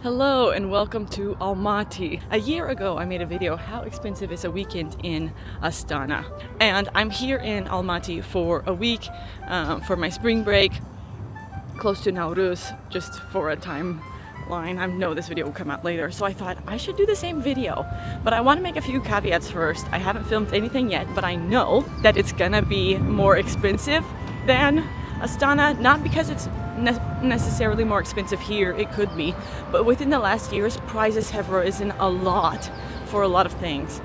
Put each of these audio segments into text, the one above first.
Hello and welcome to Almaty. A year ago I made a video how expensive is a weekend in Astana, and I'm here in Almaty for a week for my spring break, close to Nauruz, just for a timeline. I know this video will come out later, so I thought I should do the same video, but I want to make a few caveats first. I haven't filmed anything yet, but I know that it's gonna be more expensive than Astana, not because it's necessarily more expensive here, it could be, but within the last years prices have risen a lot for a lot of things.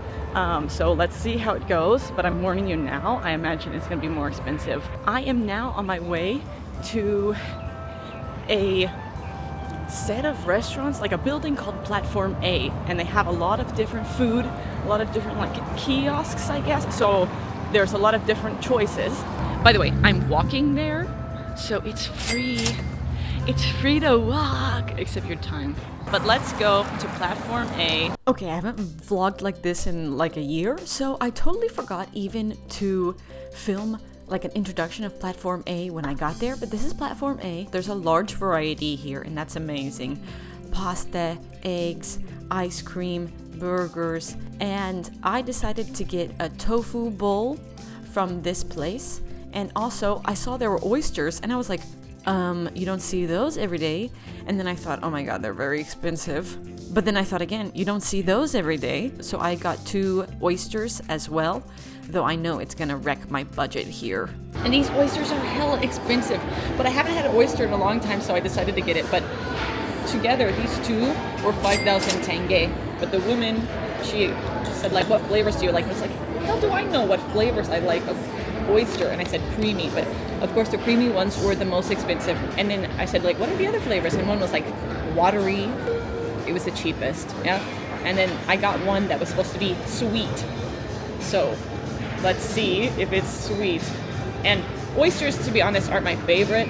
So let's see how it goes, but I'm warning you now, I imagine it's gonna be more expensive. I am now on my way to a set of restaurants, like a building called Platform A, and they have a lot of different food, a lot of different like kiosks, I guess, so there's a lot of different choices. By the way, I'm walking there, so it's free. It's free to walk, except your time. But let's go to Platform A. Okay, I haven't vlogged like this in like a year, so I totally forgot even to film like an introduction of Platform A when I got there, but this is Platform A. There's a large variety here, and that's amazing. Pasta, eggs, ice cream, burgers, and I decided to get a tofu bowl from this place. And also, I saw there were oysters, and I was like, you don't see those every day. And then I thought, oh my god, they're very expensive. But then I thought again, you don't see those every day. So I got 2 oysters as well, though I know it's gonna wreck my budget here. And these oysters are hella expensive, but I haven't had an oyster in a long time, so I decided to get it. But together, these 2 were 5,000 tenge. But the woman, she said, like, what flavors do you like? I was like, how do I know what flavors I like of oyster? And I said creamy, but of course the creamy ones were the most expensive. And then I said, like, what are the other flavors? And one was like watery. It was the cheapest, yeah. And then I got one that was supposed to be sweet, so let's see if it's sweet. And oysters, to be honest, aren't my favorite,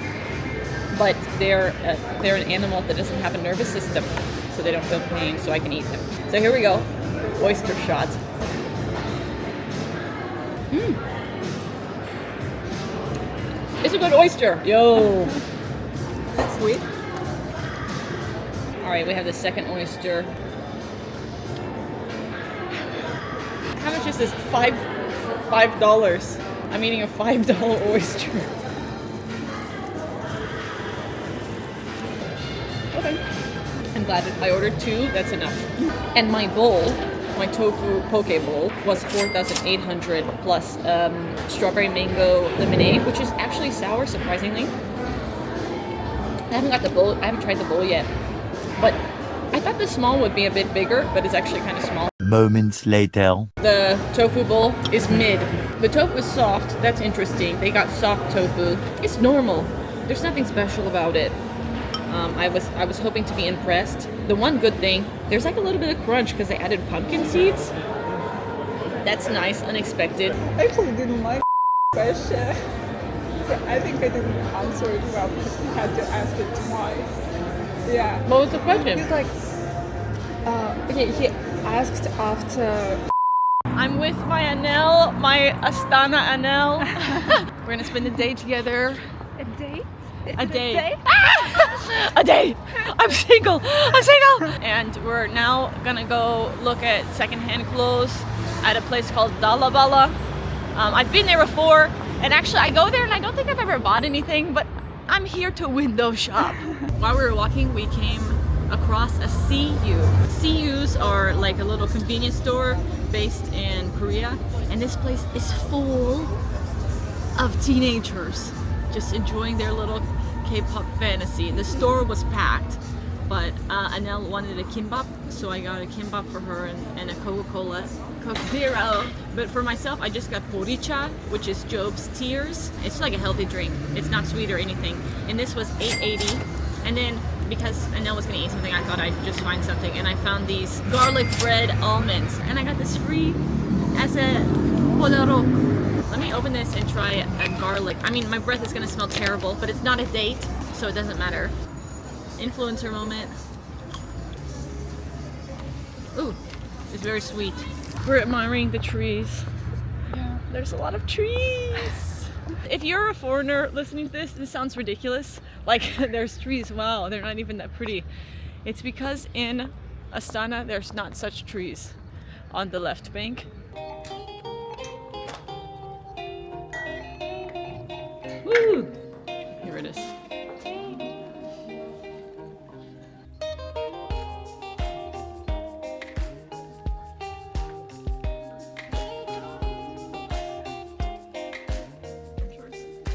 but they're an animal that doesn't have a nervous system, so they don't feel pain, so I can eat them. So here we go, oyster shot. It's a good oyster. Yo. That's sweet. All right, we have the second oyster. How much is this? $5. I'm eating a $5 oyster. Okay. I'm glad that I ordered 2. That's enough. And my bowl, my tofu poke bowl, was 4,800 plus strawberry mango lemonade, which is actually sour, surprisingly. I haven't tried the bowl yet, but I thought the small would be a bit bigger, but it's actually kind of small. Moments later. The tofu bowl is mid. The tofu is soft. That's interesting. They got soft tofu. It's normal. There's nothing special about it. I was hoping to be impressed. The one good thing, there's like a little bit of crunch because they added pumpkin seeds. That's nice, unexpected. I actually didn't like question. So I think I didn't answer it well because we had to ask it twice. Yeah. What was the question? He's like, he asked after. I'm with my Anel, my Astana Anel. We're gonna spend the day together. A day? A day. A day. I'm single. And we're now gonna go look at secondhand clothes at a place called Dalabala. I've been there before, and actually I go there and I don't think I've ever bought anything, but I'm here to window shop. While we were walking, we came across a CU. CUs are like a little convenience store based in Korea, and this place is full of teenagers just enjoying their little K-pop fantasy. The store was packed, but Anel wanted a kimbap, so I got a kimbap for her and a Coca-Cola, Coke Zero. But for myself, I just got boricha, which is Job's Tears. It's like a healthy drink. It's not sweet or anything. And this was $8.80. And then because Anel was gonna eat something, I thought I'd just find something, and I found these garlic bread almonds, and I got this free as a polorok. Let me open this and try a garlic. I mean, my breath is gonna smell terrible, but it's not a date, so it doesn't matter. Influencer moment. Ooh, it's very sweet. We're admiring the trees. Yeah, there's a lot of trees. If you're a foreigner listening to this, this sounds ridiculous. Like, there's trees, wow, they're not even that pretty. It's because in Astana there's not such trees on the left bank. Woo! Here it is.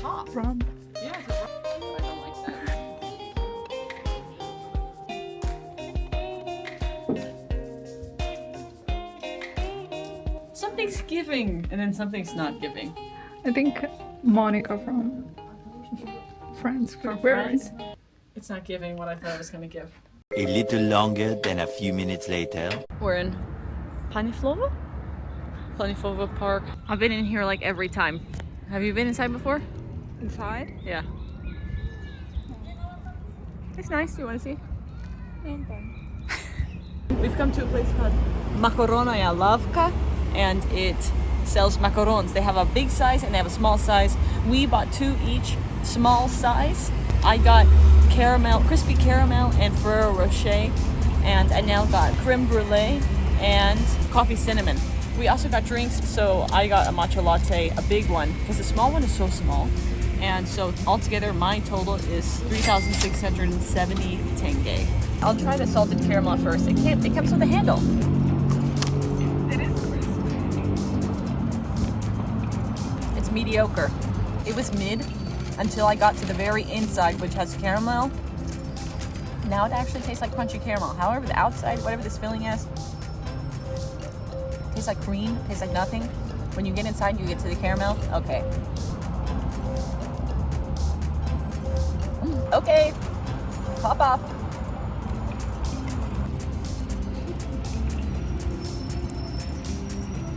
Top. From Yeah, it's a rock. I don't like that. Something's giving and then something's not giving. I think Monica from France. From Where France? It's not giving what I thought it was gonna give. A little longer than a few minutes later. We're in Planiflova? Planiflova Park. I've been in here like every time. Have you been inside before? Inside? Yeah. It's nice. You want to see? We've come to a place called Makaronaya Lavka, and it sells macarons. They have a big size and they have a small size. We bought 2 each, small size. I got caramel, crispy caramel and Ferrero Rocher, and Anel got creme brulee and coffee cinnamon. We also got drinks, so I got a matcha latte, a big one, because the small one is so small. And so altogether, my total is 3,670 tenge. I'll try the salted caramel first. It comes with a handle. It is crisp. It's mediocre. It was mid until I got to the very inside, which has caramel. Now it actually tastes like crunchy caramel. However, the outside, whatever this filling is, tastes like cream, tastes like nothing. When you get inside, you get to the caramel. Okay. Okay. Pop off.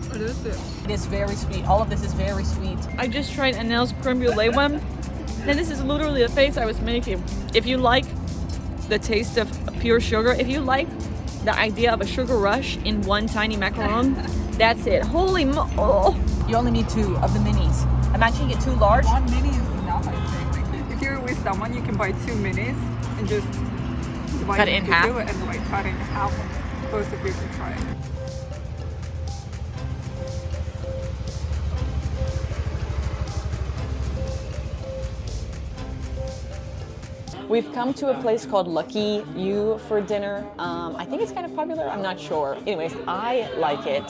What is this? It is very sweet. All of this is very sweet. I just tried Anel's creme brulee one. And this is literally the face I was making. If you like the taste of pure sugar, if you like the idea of a sugar rush in one tiny macaron, that's it. Holy oh. You only need 2 of the minis. Imagine you get 2 large. 1 mini is enough, I think. Like, if you're with someone, you can buy 2 minis and just divide Cut it in into half? 2 and like cut it in half. Both of you can try it. We've come to a place called Lucky You for dinner. I think it's kind of popular, I'm not sure. Anyways, I like it.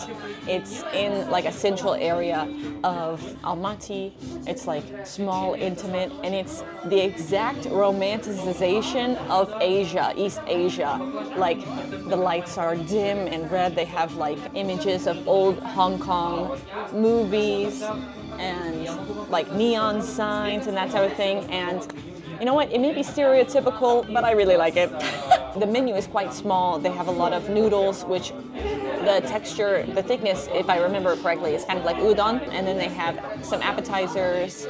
It's in like a central area of Almaty. It's like small, intimate, and it's the exact romanticization of Asia, East Asia. Like the lights are dim and red. They have like images of old Hong Kong movies and like neon signs and that type of thing. And you know what? It may be stereotypical, but I really like it. The menu is quite small. They have a lot of noodles, which the texture, the thickness, if I remember correctly, is kind of like udon. And then they have some appetizers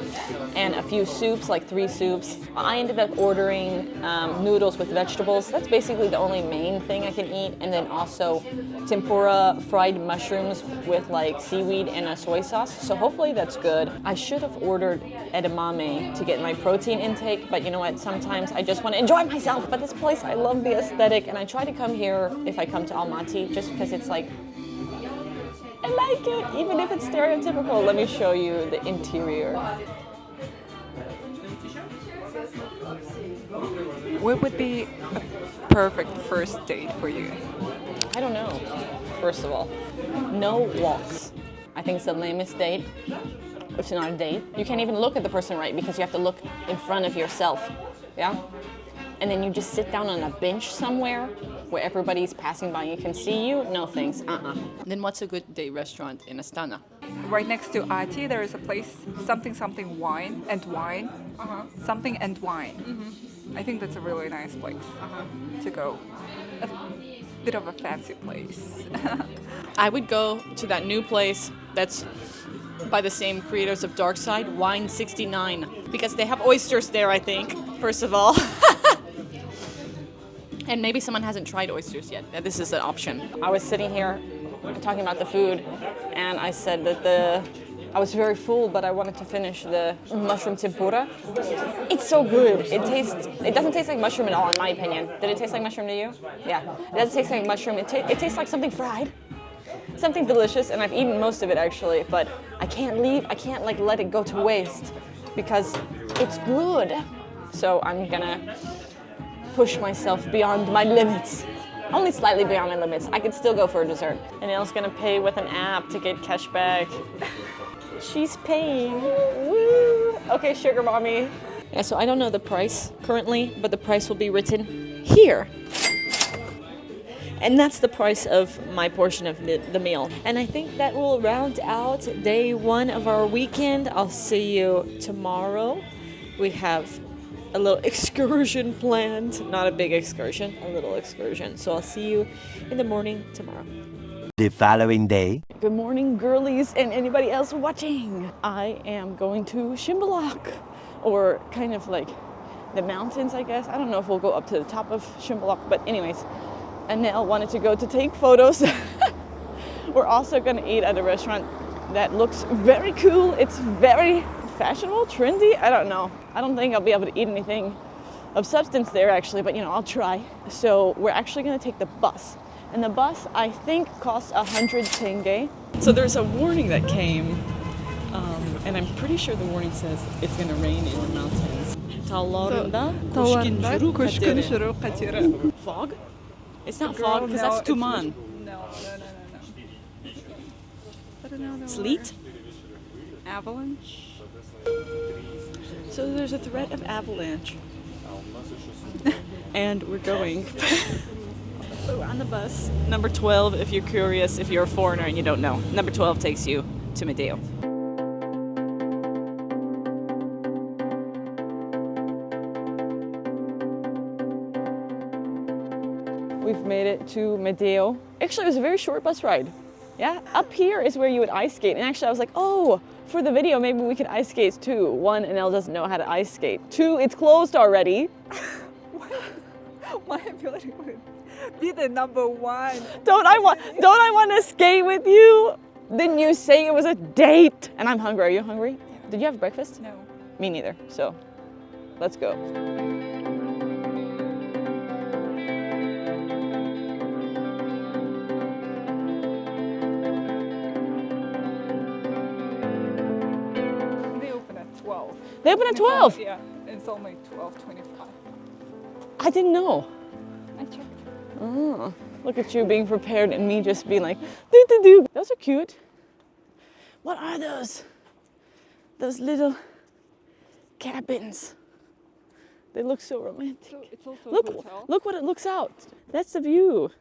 and a few soups, like 3 soups. I ended up ordering noodles with vegetables. That's basically the only main thing I can eat. And then also tempura fried mushrooms with like seaweed and a soy sauce. So hopefully that's good. I should have ordered edamame to get my protein intake, but you know what? Sometimes I just want to enjoy myself. But this place, I love the aesthetic, and I try to come here if I come to Almaty, just because it's like, I like it, even if it's stereotypical. Let me show you the interior. What would be a perfect first date for you? I don't know, first of all. No walks. I think it's the lamest date. It's not a date. You can't even look at the person right because you have to look in front of yourself, yeah? And then you just sit down on a bench somewhere where everybody's passing by and you can see you. No thanks, Then what's a good day restaurant in Astana? Right next to Ati, there is a place, something wine and wine. Something and wine. I think that's a really nice place to go. A bit of a fancy place. I would go to that new place that's by the same creators of Dark Side, Wine 69, because they have oysters there, I think, first of all. And maybe someone hasn't tried oysters yet. This is an option. I was sitting here talking about the food, and I said that I was very full, but I wanted to finish the mushroom tempura. It's so good. It doesn't taste like mushroom at all, in my opinion. Did it taste like mushroom to you? Yeah. It doesn't taste like mushroom. It tastes like something fried. Something delicious, and I've eaten most of it actually, but I can't like let it go to waste because it's good. So I'm gonna push myself beyond my limits. Only slightly beyond my limits. I could still go for a dessert. And Elle's gonna pay with an app to get cash back. She's paying. Woo! Okay, sugar mommy. Yeah, so I don't know the price currently, but the price will be written here. And that's the price of my portion of the meal. And I think that will round out day 1 of our weekend. I'll see you tomorrow. We have a little excursion planned. Not a big excursion, a little excursion. So I'll see you in the morning tomorrow. The following day. Good morning, girlies, and anybody else watching. I am going to Shimbolak, or kind of like the mountains, I guess. I don't know if we'll go up to the top of Shimbolak, but anyways. And Nell wanted to go to take photos. We're also gonna eat at a restaurant that looks very cool. It's very fashionable, trendy. I don't know. I don't think I'll be able to eat anything of substance there actually, but I'll try. So we're actually gonna take the bus. And the bus, I think, costs 100 tenge. So there's a warning that came, and I'm pretty sure the warning says it's gonna rain in the mountains. Fog? It's not fog, because that's tuman. No. Sleet? Avalanche. So there's a threat of avalanche. And we're going. We're on the bus. Number 12, if you're curious, if you're a foreigner and you don't know. Number 12 takes you to Medeo. We've made it to Medeo. Actually, it was a very short bus ride. Yeah, up here is where you would ice skate. And actually, I was like, oh, for the video, maybe we could ice skate too. 1, Anel doesn't know how to ice skate. 2, it's closed already. My ability would be the number 1. Don't I want to skate with you? Didn't you say it was a date? And I'm hungry. Are you hungry? Yeah. Did you have breakfast? No. Me neither. So, let's go. They open at 12? Yeah, it's only 12:25. I didn't know. I checked. Oh, look at you being prepared and me just being like, doo-doo-doo. Those are cute. What are those? Those little cabins. They look so romantic. So it's also a hotel. Look what it looks out. That's the view.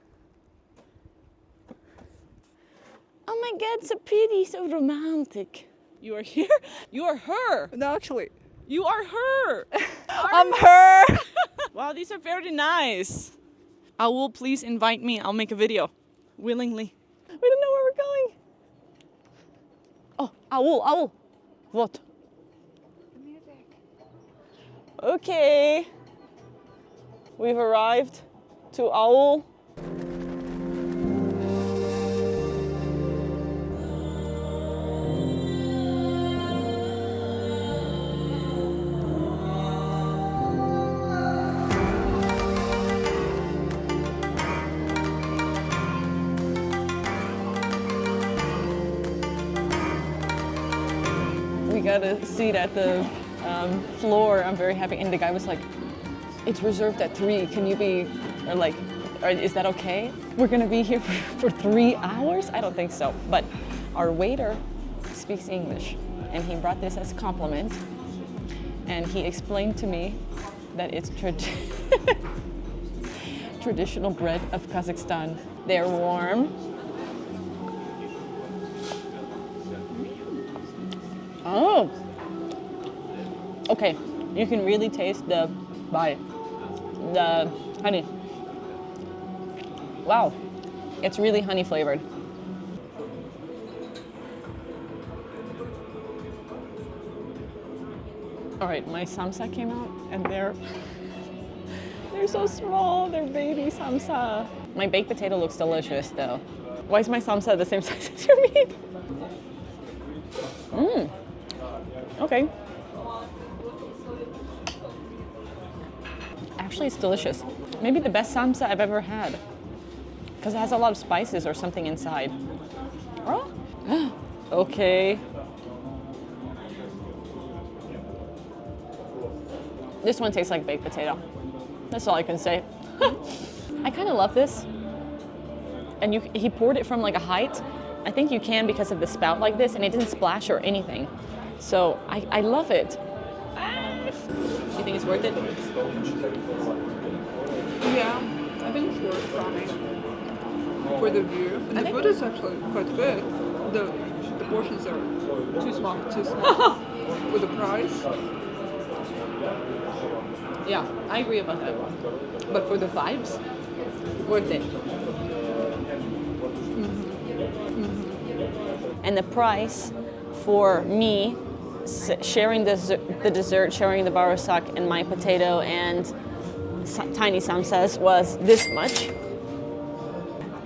Oh my God, so pretty, so romantic. You are here? You are her. No, actually. You are her. I'm her. Wow, these are very nice. Will please invite me. I'll make a video. Willingly. We don't know where we're going. Oh, Owl. What? Music. Okay. We've arrived to Owl. Got a seat at the floor. I'm very happy. And the guy was like, it's reserved at 3. Can you be, is that okay? We're gonna be here for 3 hours? I don't think so. But our waiter speaks English and he brought this as a compliment. And he explained to me that it's traditional bread of Kazakhstan. They're warm. Oh, okay. You can really taste the honey. Wow, it's really honey flavored. All right, my samsa came out, and they're so small. They're baby samsa. My baked potato looks delicious, though. Why is my samsa the same size as your meat? Okay. Actually, it's delicious. Maybe the best samsa I've ever had. Because it has a lot of spices or something inside. Oh. Okay. This one tastes like baked potato. That's all I can say. I kind of love this. And he poured it from like a height. I think you can because of the spout like this, and it didn't splash or anything. So I love it. You think it's worth it? Yeah, I think it's worth trying for the view. And the food is actually quite good. The portions are too small. For the price. Yeah, I agree about that. But for the vibes, worth it. And the price for me sharing the dessert, sharing the barosak and my potato and tiny samsas was this much.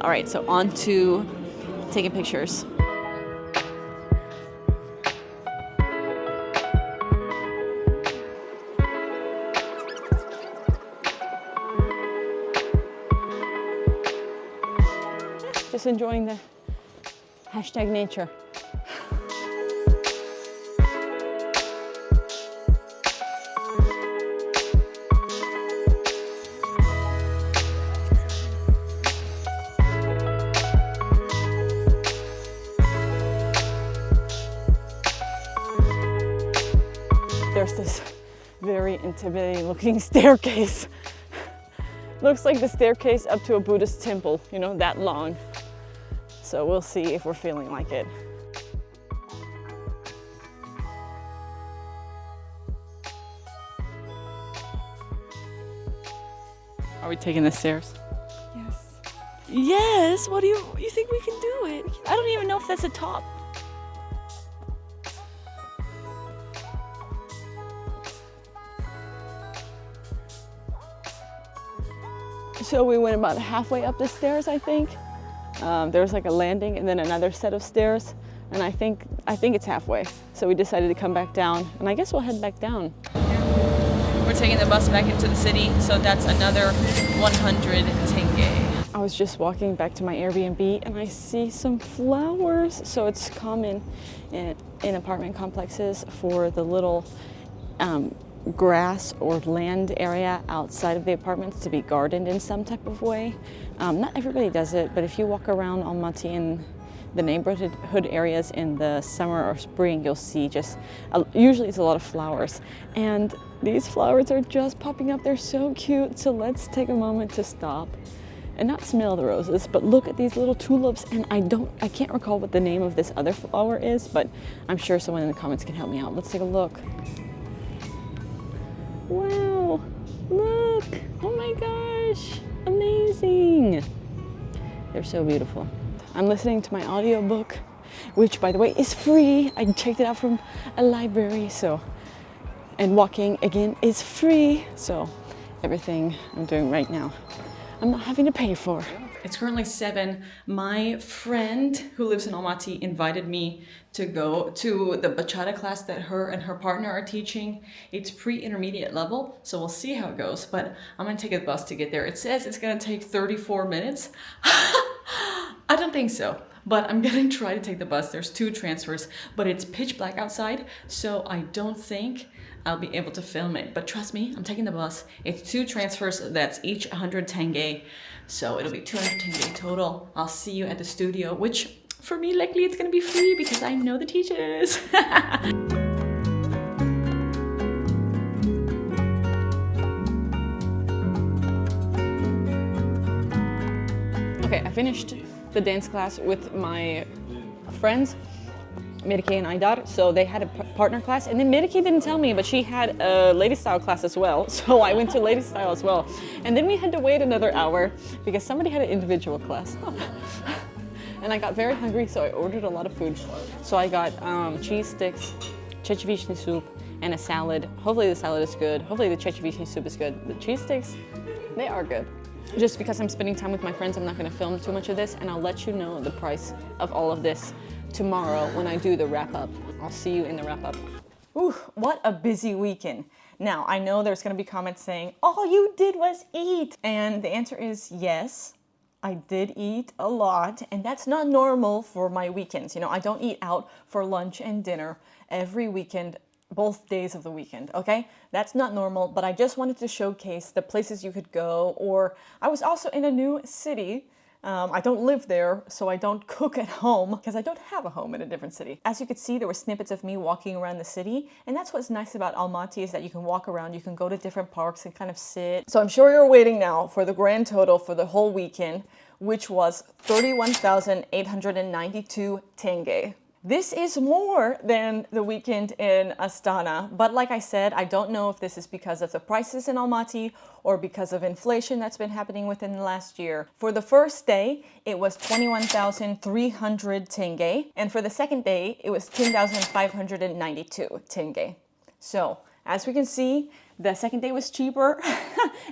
All right, so on to taking pictures. Just enjoying the #nature. There's this very intimidating looking staircase. Looks like the staircase up to a Buddhist temple, you know, that long. So we'll see if we're feeling like it. Are we taking the stairs? Yes. Yes, what do you think we can do it? I don't even know if that's a top. So we went about halfway up the stairs, I think. There was like a landing and then another set of stairs, and I think it's halfway. So we decided to come back down, and I guess we'll head back down. We're taking the bus back into the city, so that's another 100 tenge. I was just walking back to my Airbnb and I see some flowers. So it's common in apartment complexes for the little grass or land area outside of the apartments to be gardened in some type of way. Not everybody does it, but if you walk around Almaty in the neighborhood areas in the summer or spring, you'll see usually it's a lot of flowers. And these flowers are just popping up. They're so cute. So let's take a moment to stop and not smell the roses, but look at these little tulips. And I can't recall what the name of this other flower is, but I'm sure someone in the comments can help me out. Let's take a look. Wow, look, oh my gosh, amazing. They're so beautiful. I'm listening to my audiobook, which by the way is free. I checked it out from a library, and walking again is free. So everything I'm doing right now, I'm not having to pay for. It's currently 7. My friend who lives in Almaty invited me to go to the bachata class that her and her partner are teaching. It's pre-intermediate level, so we'll see how it goes, but I'm gonna take a bus to get there. It says it's gonna take 34 minutes. I don't think so, but I'm gonna try to take the bus. There's 2 transfers, but it's pitch black outside, so I don't think I'll be able to film it. But trust me, I'm taking the bus. It's 2 transfers, that's each 100 tenge. So it'll be 200 tenge total. I'll see you at the studio, which for me, likely it's gonna be free because I know the teachers. Okay, I finished the dance class with my friends, Mirke and Aydar, so they had a partner class, and then Mirke didn't tell me, but she had a lady style class as well, so I went to lady style as well. And then we had to wait another hour because somebody had an individual class. And I got very hungry, so I ordered a lot of food. So I got cheese sticks, chechevishny soup, and a salad. Hopefully the salad is good. Hopefully the chechevishny soup is good. The cheese sticks, they are good. Just because I'm spending time with my friends, I'm not gonna film too much of this, and I'll let you know the price of all of this tomorrow when I do the wrap up. I'll see you in the wrap up. Ooh, what a busy weekend. Now, I know there's gonna be comments saying, all you did was eat. And the answer is yes, I did eat a lot, and that's not normal for my weekends. You know, I don't eat out for lunch and dinner every weekend, both days of the weekend, okay? That's not normal, but I just wanted to showcase the places you could go, or I was also in a new city. I don't live there, so I don't cook at home because I don't have a home in a different city. As you could see, there were snippets of me walking around the city, and that's what's nice about Almaty is that you can walk around, you can go to different parks and kind of sit. So I'm sure you're waiting now for the grand total for the whole weekend, which was 31,892 tenge. This is more than the weekend in Astana, but like I said, I don't know if this is because of the prices in Almaty or because of inflation that's been happening within the last year. For the first day, it was 21,300 tenge, and for the second day, it was 10,592 tenge. So, as we can see, the second day was cheaper,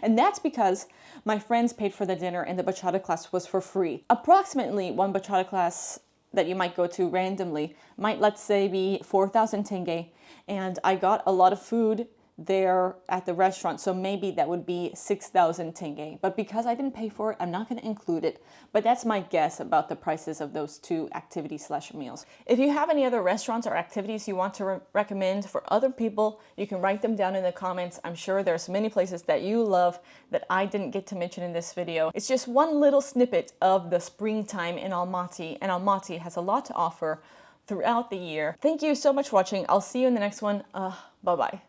and that's because my friends paid for the dinner and the bachata class was for free. Approximately one bachata class that you might go to randomly might, let's say, be 4,000 tenge, and I got a lot of food there at the restaurant, so maybe that would be 6,000 tenge. But because I didn't pay for it, I'm not going to include it. But that's my guess about the prices of those two activities slash meals. If you have any other restaurants or activities you want to recommend for other people, you can write them down in the comments. I'm sure there's many places that you love that I didn't get to mention in this video. It's just one little snippet of the springtime in Almaty, and Almaty has a lot to offer throughout the year. Thank you so much for watching. I'll see you in the next one. Bye-bye.